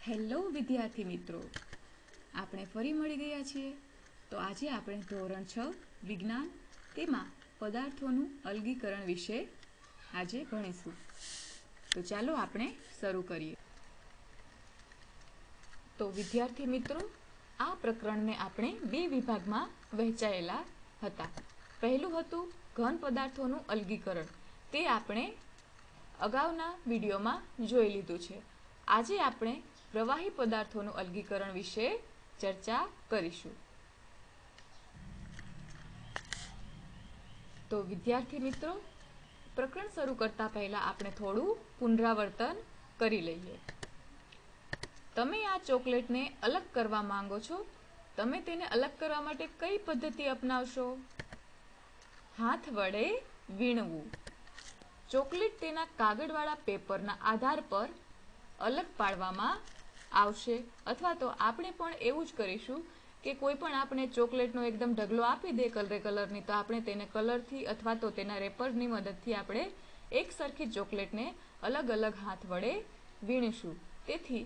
Hello વિદ્યાર્થી મિત્રો, આપણે ફરી મળી ગયા છીએ. તો આજે આપણે ધોરણ 6 વિજ્ઞાન તેમાં પદાર્થોનું અલગીકરણ વિશે આજે ભણીશું. તો ચાલો આપણે શરૂ કરીએ. તો વિદ્યાર્થી મિત્રો, આ પ્રકરણને આપણે બે વિભાગમાં વહેંચાયેલા હતા. પહેલું હતું ઘન પદાર્થોનું અલગીકરણ. તે આપણે અગાઉના વિડીયોમાં જોઈ લીધું છે. આજે આપણે પ્રવાહી પદાર્થોનું અલગીકરણ વિશે ચર્ચા કરીશું. તો વિદ્યાર્થી મિત્રો, પ્રકરણ શરૂ કરતા પહેલા આપણે થોડું પુનરાવર્તન કરી લઈએ. તમે આ ચોકલેટને અલગ કરવા માંગો છો. તમે તેને અલગ કરવા માટે કઈ પદ્ધતિ અપનાવશો? હાથ વડે વીણવું. ચોકલેટ તેના કાગળવાળા પેપરના આધાર પર અલગ પાડવામાં આવશે, અથવા તો આપણે પણ એવું જ કરીશું કે કોઈ પણ આપણે ચોકલેટનો એકદમ ઢગલો આપી દે કલરની, તો આપણે તેને કલરથી અથવા તો તેના રેપરની મદદથી આપણે એક સરખી ચોકલેટને અલગ અલગ હાથ વડે વીણીશું. તેથી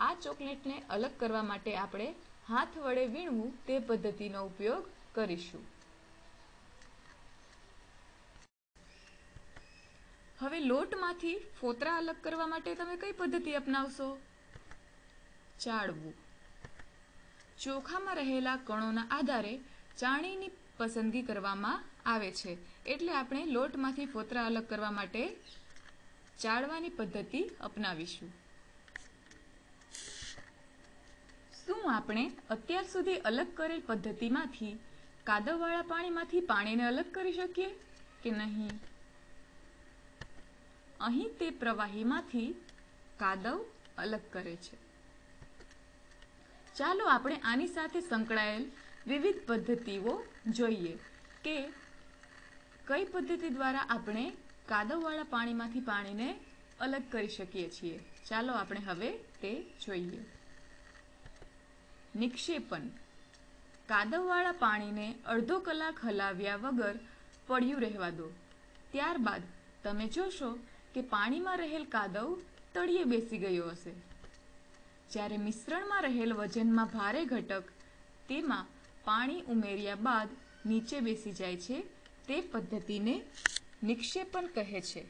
આ ચોકલેટને અલગ કરવા માટે આપણે હાથ વડે વીણવું તે પદ્ધતિનો ઉપયોગ કરીશું. હવે લોટમાંથી ફોતરા અલગ કરવા માટે તમે કઈ પદ્ધતિ અપનાવશો? ચાળવું. ચોખામાં રહેલા કણોના આધારે ચાળણીની પસંદગી કરવામાં આવે છે. એટલે આપણે લોટમાંથી ફોતરા અલગ કરવા માટે ચાળવાની પદ્ધતિ અપનાવીશું. શું આપણે અત્યાર સુધી અલગ કરેલ પદ્ધતિમાંથી કાદવવાળા પાણીમાંથી પાણીને અલગ કરી શકીએ કે નહીં? અહીં તે પ્રવાહીમાંથી કાદવ અલગ કરે છે. ચાલો આપણે આની સાથે સંકળાયેલ વિવિધ પદ્ધતિઓ જોઈએ કે કઈ પદ્ધતિ દ્વારા આપણે કાદવવાળા પાણીમાંથી પાણીને અલગ કરી શકીએ છીએ. ચાલો આપણે હવે તે જોઈએ. નિક્ષેપણ. કાદવવાળા પાણીને અડધો કલાક હલાવ્યા વગર પડ્યું રહેવા દો. ત્યારબાદ તમે જોશો કે પાણીમાં રહેલ કાદવ તળિયે બેસી ગયો હશે. જ્યારે મિશ્રણમાં રહેલ વજનમાં ભારે ઘટક તેમાં પાણી ઉમેર્યા બાદ નીચે બેસી જાય છે, તે પદ્ધતિને નિક્ષેપણ કહે છે.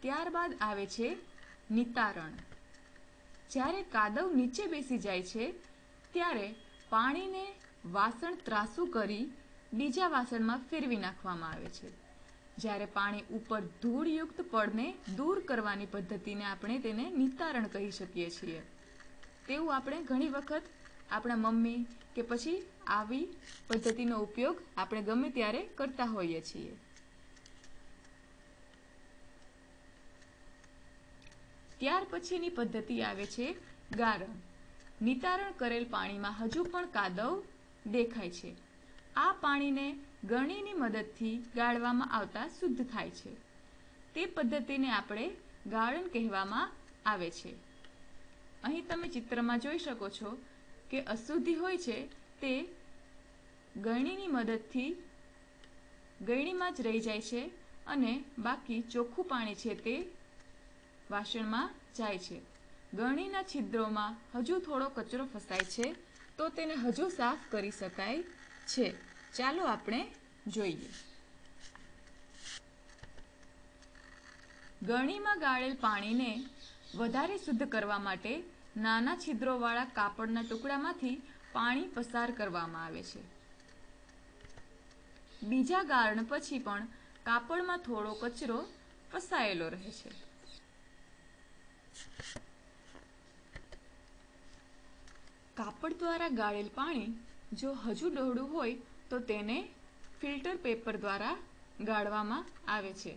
ત્યારબાદ આવે છે નિતારણ. જ્યારે કાદવ નીચે બેસી જાય છે ત્યારે પાણીને વાસણ ત્રાસું કરી બીજા વાસણમાં ફેરવી નાખવામાં આવે છે. જ્યારે પાણી ઉપર ધૂળયુક્ત પડને દૂર કરવાની પદ્ધતિને આપણે તેને નિતારણ કહી શકીએ છીએ. તેવું આપણે ઘણી વખત આપણા મમ્મી કે પછી આવી પદ્ધતિનો ઉપયોગ આપણે ગમે ત્યારે કરતા હોઈએ છીએ. ત્યાર પછીની પદ્ધતિ આવે છે ગારણ. નિતારણ કરેલ પાણીમાં હજુ પણ કાદવ દેખાય છે. આ પાણીને ગળણીની મદદથી ગાળવામાં આવતા શુદ્ધ થાય છે. તે પદ્ધતિને આપણે ગાળણ કહેવામાં આવે છે. અહીં તમે ચિત્રમાં જોઈ શકો છો કે અશુદ્ધિ હોય છે તે ગળણીની મદદથી ગળણીમાં જ રહી જાય છે અને બાકી ચોખ્ખું પાણી છે તે વાસણમાં જાય છે. ગળણીના છિદ્રોમાં હજુ થોડો કચરો ફસાય છે, તો તેને હજુ સાફ કરી શકાય છે. ચાલો આપણે જોઈએ. ગળણીમાં ગાળેલ પાણીને વધારે શુદ્ધ કરવા માટે નાના છિદ્રોવાળા કાપડના ટુકડામાંથી પાણી પસાર કરવામાં આવે છે. બીજા ગાળણ પછી પણ કાપડમાં થોડો કચરો ફસાયેલો રહે છે. કાપડ દ્વારા ગાળેલ પાણી જો હજુ ડહોળું હોય તો તેને ફિલ્ટર પેપર દ્વારા ગાળવામાં આવે છે.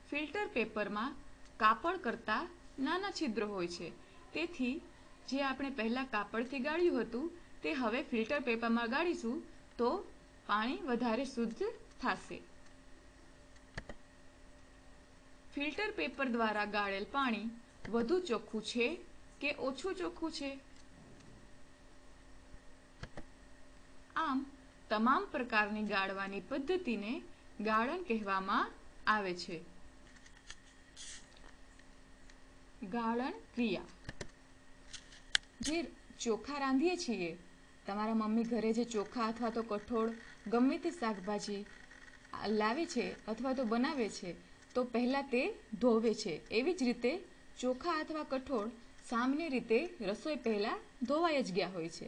ફિલ્ટર પેપરમાં કાપડ કરતાં નાના છિદ્રો હોય છે. તેથી જે આપણે પહેલા કાપડથી ગાળ્યું હતું તે હવે ફિલ્ટર પેપરમાં ગાળીશું તો પાણી વધારે શુદ્ધ થશે. ફિલ્ટર પેપર દ્વારા ગાળેલ પાણી વધુ ચોખ્ખું છે કે ઓછું ચોખ્ખું છે? આમ તમામ પ્રકારની ગાળવાની પદ્ધતિને ગાળણ કહેવામાં આવે છે. ગાળણ ક્રિયા. જે ચોખા રાંધીએ છીએ, તમારા મમ્મી ઘરે જે ચોખા અથવા તો કઠોળ ગમે તે શાકભાજી લાવે છે અથવા તો બનાવે છે, તો પહેલાં તે ધોવે છે. એવી જ રીતે ચોખા અથવા કઠોળ સામાન્ય રીતે રસોઈ પહેલાં ધોવાઈ જ ગયા હોય છે.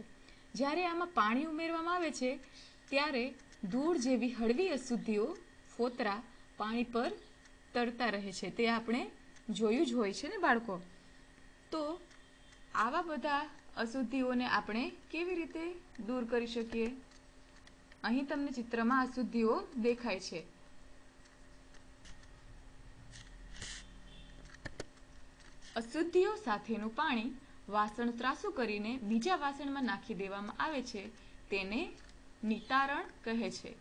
જ્યારે આમાં પાણી ઉમેરવામાં આવે છે ત્યારે ધૂળ જેવી હળવી અશુદ્ધિઓ ફોતરા પાણી પર તરતા રહે છે. તે આપણે જોયું જ હોય છે ને બાળકો. તો આવા બધા અશુદ્ધિઓને આપણે કેવી રીતે દૂર કરી શકીએ? અહીં તમને ચિત્રમાં અશુદ્ધિઓ દેખાય છે. અશુદ્ધિઓ સાથેનું પાણી વાસણ ત્રાસું કરીને બીજા વાસણમાં નાખી દેવામાં આવે છે. તેને નિતારણ કહે છે.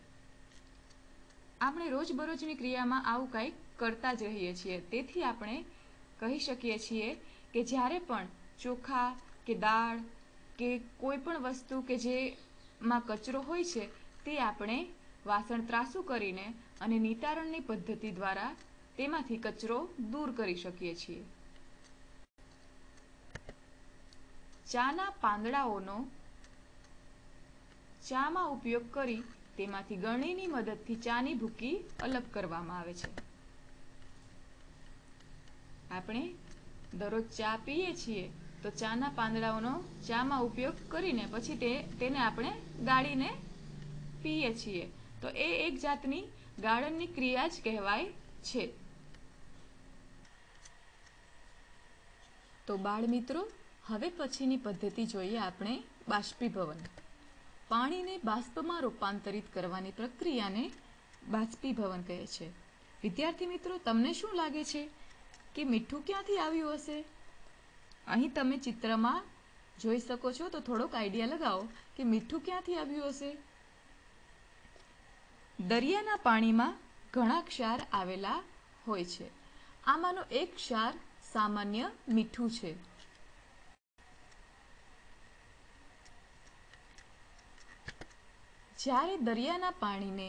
આપણે રોજબરોજની ક્રિયામાં આવું કંઈક કરતા જ રહીએ છીએ. તેથી આપણે કહી શકીએ છીએ કે જ્યારે પણ ચોખા કે દાળ કે કોઈ પણ વસ્તુ કે જેમાં કચરો હોય છે, તે આપણે વાસણ ત્રાસું કરીને અને નિતારણની પદ્ધતિ દ્વારા તેમાંથી કચરો દૂર કરી શકીએ છીએ. ચાના પાંદડાઓનો ચામાં ઉપયોગ કરી તેમાંથી ગળણીની મદદથી ચાની ભૂકી અલગ કરવામાં આવે છે. આપણે દરરોજ ચા પીએ છીએ તો ચાના પાંદડાઓનો ચામાં ઉપયોગ કરીને પછી તેને આપણે ગાળીને પીએ છીએ. તો એ એક જાતની ગાળણની ક્રિયા જ કહેવાય છે. તો બાળ મિત્રો, હવે પછીની પદ્ધતિ જોઈએ આપણે બાષ્પીભવન. પાણીને બાષ્પમાં રૂપાંતરિત કરવાની પ્રક્રિયાને બાષ્પીભવન કહે છે. વિદ્યાર્થી મિત્રો, તમને શું લાગે છે કે મીઠું ક્યાંથી આવ્યું હશે? અહીં તમે ચિત્રમાં જોઈ શકો છો, તો થોડોક આઈડિયા લગાવો કે મીઠું ક્યાંથી આવ્યું હશે. દરિયાના પાણીમાં ઘણા ક્ષાર આવેલા હોય છે. આમાંનો એક ક્ષાર સામાન્ય મીઠું છે. જ્યારે દરિયાના પાણીને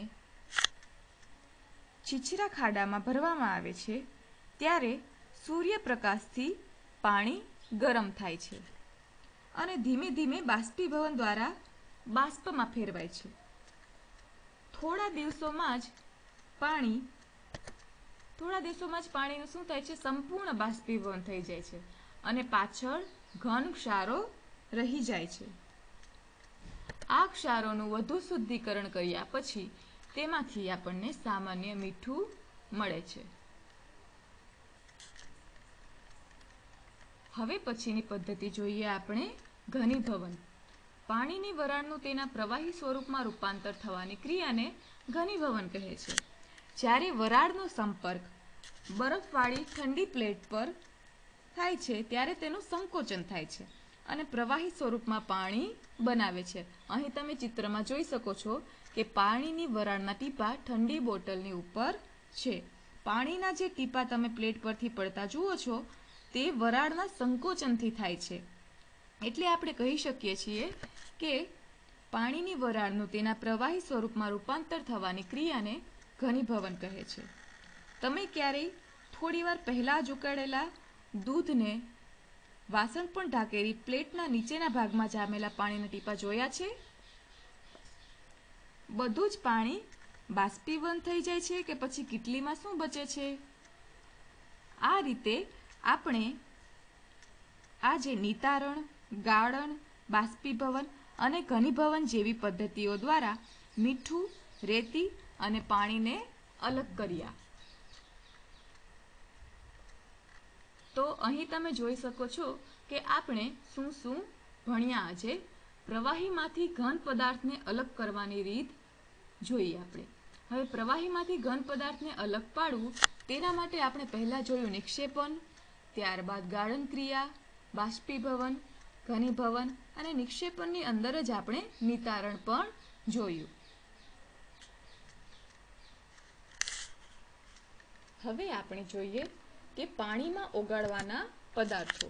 છીછરા ખાડામાં ભરવામાં આવે છે ત્યારે સૂર્યપ્રકાશથી પાણી ગરમ થાય છે અને ધીમે ધીમે બાષ્પીભવન દ્વારા બાષ્પમાં ફેરવાય છે. થોડા દિવસોમાં જ પાણીનું શું થાય છે? સંપૂર્ણ બાષ્પીભવન થઈ જાય છે અને પાછળ ઘન ક્ષારો રહી જાય છે. આ ક્ષારોનું વધુ શુદ્ધિકરણ કર્યા પછી તેમાંથી આપણને સામાન્ય મીઠું મળે છે. હવે પછીની પદ્ધતિ જોઈએ આપણે ઘનીભવન. પાણીની વરાળનું તેના પ્રવાહી સ્વરૂપમાં રૂપાંતર થવાની ક્રિયાને ઘનીભવન કહે છે. જ્યારે વરાળનો સંપર્ક બરફવાળી ઠંડી પ્લેટ પર થાય છે ત્યારે તેનું સંકોચન થાય છે અને પ્રવાહી સ્વરૂપમાં પાણી બનાવે છે. અહીં તમે ચિત્રમાં જોઈ શકો છો કે પાણીની વરાળના ટીપા ઠંડી બોટલની ઉપર છે. પાણીના જે ટીપા તમે પ્લેટ પરથી પડતા જુઓ છો તે વરાળના સંકોચનથી થાય છે. એટલે આપણે કહી શકીએ છીએ કે પાણીની વરાળનું તેના પ્રવાહી સ્વરૂપમાં રૂપાંતર થવાની ક્રિયાને ઘનીભવન કહે છે. તમે ક્યારેય થોડીવાર પહેલાં જ ઉકાળેલા દૂધને વાસણ પણ ઢાંકેલી પ્લેટના નીચેના ભાગમાં જામેલા પાણીના ટીપા જોયા છે? બધું જ પાણી બાષ્પીભવન થઈ જાય છે કે પછી કીટલીમાં શું બચે છે? આ રીતે આપણે આ જે નિતારણ, ગાળણ, બાષ્પીભવન અને ઘનીભવન જેવી પદ્ધતિઓ દ્વારા મીઠું, રેતી અને પાણીને અલગ કર્યા. તો અહીં તમે જોઈ શકો છો કે આપણે શું શું ભણ્યા આજે. પ્રવાહીમાંથી ઘન પદાર્થને અલગ કરવાની રીત જોઈએ આપણે. હવે પ્રવાહીમાંથી ઘન પદાર્થને અલગ પાડવું તેના માટે આપણે પહેલાં જોયું નિક્ષેપણ, ત્યારબાદ ગાળણ ક્રિયા, બાષ્પીભવન, ઘનીભવન અને નિક્ષેપણની અંદર જ આપણે નિતારણ પણ જોયું. હવે આપણે જોઈએ કે પાણીમાં ઓગાળવાના પદાર્થો.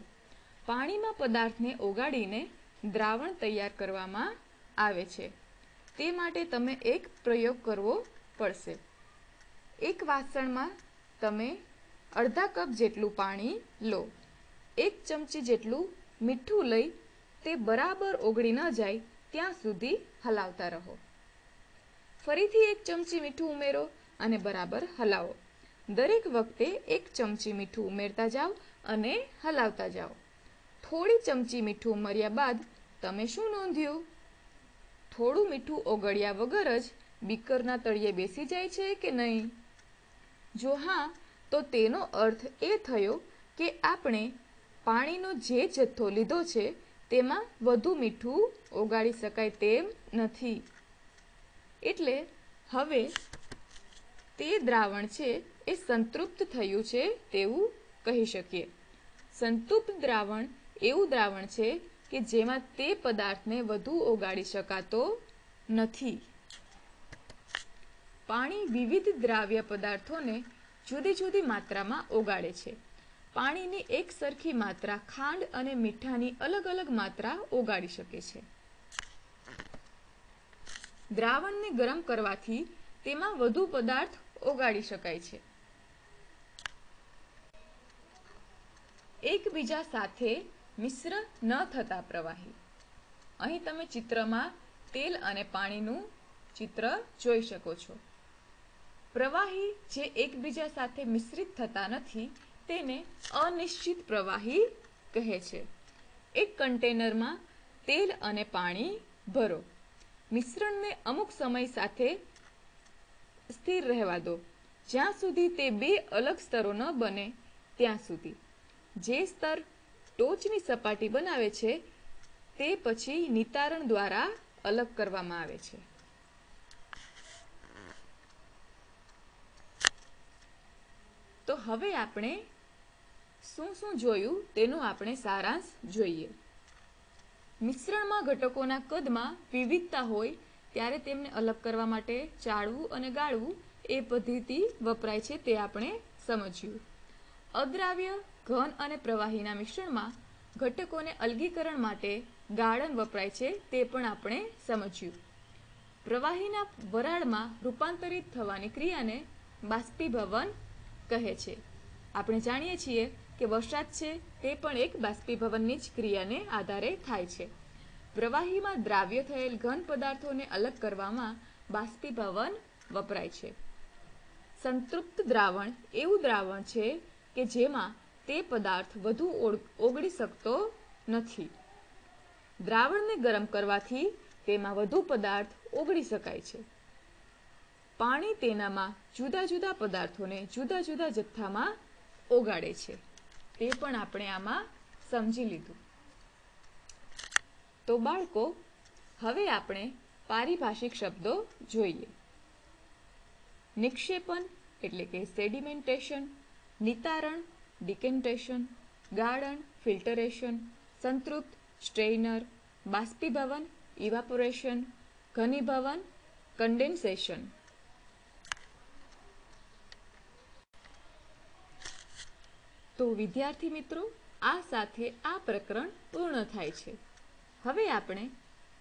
પાણીમાં પદાર્થને ઓગાળીને દ્રાવણ તૈયાર કરવામાં આવે છે. તે માટે તમે એક પ્રયોગ કરવો પડશે. એક વાસણમાં તમે અડધા કપ જેટલું પાણી લો. 1 ચમચી જેટલું મીઠું લઈ તે બરાબર ઓગળી ન જાય ત્યાં સુધી હલાવતા રહો. ફરીથી 1 ચમચી મીઠું ઉમેરો અને બરાબર હલાવો. દરેક વખતે 1 ચમચી મીઠું ઉમેરતા જાઓ અને હલાવતા જાઓ. થોડી ચમચી મીઠું ઉમેર્યા બાદ તમે શું નોંધ્યું? થોડું મીઠું ઓગળ્યા વગર જ બીકરના તળિયે બેસી જાય છે કે નહીં? જો હા, તો તેનો અર્થ એ થયો કે આપણે પાણીનો જે જથ્થો લીધો છે તેમાં વધુ મીઠું ઓગાળી શકાય તેમ નથી. એટલે હવે તે દ્રાવણ છે એ સંતૃપ્ત થયું છે તેવું કહી શકીએ. સંતૃપ્ત દ્રાવણ એવું દ્રાવણ છે કે જેમાં તે પદાર્થને વધુ ઓગાળી શકાતો નથી. પાણી વિવિધ દ્રાવ્ય પદાર્થોને જુદી જુદી માત્રામાં ઓગાળે છે. પાણીની એક સરખી માત્રા ખાંડ અને મીઠાની અલગ અલગ માત્રા ઓગાળી શકે છે. દ્રાવણને ગરમ કરવાથી તેમાં વધુ પદાર્થ ઓગાળી શકાય છે. એકબીજા સાથે મિશ્ર ન થતા પ્રવાહી. અહીં તમે ચિત્રમાં તેલ અને પાણીનું ચિત્ર જોઈ શકો છો. પ્રવાહી જે એકબીજા સાથે મિશ્રિત થતા નથી તેને અનિશ્ચિત પ્રવાહી કહે છે. એક કન્ટેનરમાં તેલ અને પાણી ભરો. મિશ્રણને અમુક સમય સાથે સ્થિર રહેવા દો, જ્યાં સુધી તે 2 અલગ સ્તરો ન બને ત્યાં સુધી. જે સ્તર ટોચની સપાટી બનાવે છે તે પછી નિતારણ દ્વારા અલગ કરવામાં આવે છે. તો હવે આપણે શું જોયું તેનો આપણે સારાંશ જોઈએ. મિશ્રણમાં ઘટકોના કદમાં વિવિધતા હોય ત્યારે તેમને અલગ કરવા માટે ચાળવું અને ગાળવું એ પદ્ધતિ વપરાય છે તે આપણે સમજ્યું. અદ્રાવ્ય, ઘન અને પ્રવાહીના મિશ્રણમાં ઘટકોને અલગીકરણ માટે ગાળણ વપરાય છે તે પણ આપણે સમજ્યું. પ્રવાહીના વરાળમાં રૂપાંતરિત થવાની ક્રિયાને બાષ્પીભવન કહે છે. આપણે જાણીએ છીએ કે વરસાદ છે તે પણ એક બાષ્પીભવનની જ ક્રિયાને આધારે થાય છે. પ્રવાહીમાં દ્રાવ્ય થયેલ ઘન પદાર્થોને અલગ કરવામાં બાષ્પીભવન વપરાય છે. સંતૃપ્ત દ્રાવણ એવું દ્રાવણ છે કે જેમાં તે પદાર્થ વધુ ઓગળી શકતો નથી. દ્રાવણને ગરમ કરવાથી તેમાં વધુ પદાર્થ ઓગળી શકાય છે. પાણી તેનામાં જુદા જુદા પદાર્થોને જુદા જુદા જથ્થામાં ઓગાળે છે. તે પણ આપણે આમાં સમજી લીધું. તો બાળકો, હવે આપણે પારિભાષિક શબ્દો જોઈએ. નિક્ષેપણ એટલે કે સેડિમેન્ટેશન, નિતારણ ડિકેન્ટેશન, ગાળણ ફિલ્ટરેશન, સંતૃપ્ત સ્ટ્રેઇનર, બાષ્પીભવન ઇવાપોરેશન, ઘનીભવન કન્ડેન્સેશન. તો વિદ્યાર્થી મિત્રો, આ સાથે આ પ્રકરણ પૂર્ણ થાય છે. હવે આપણે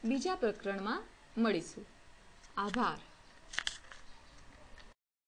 બીજા પ્રકરણમાં મળીશું. આભાર.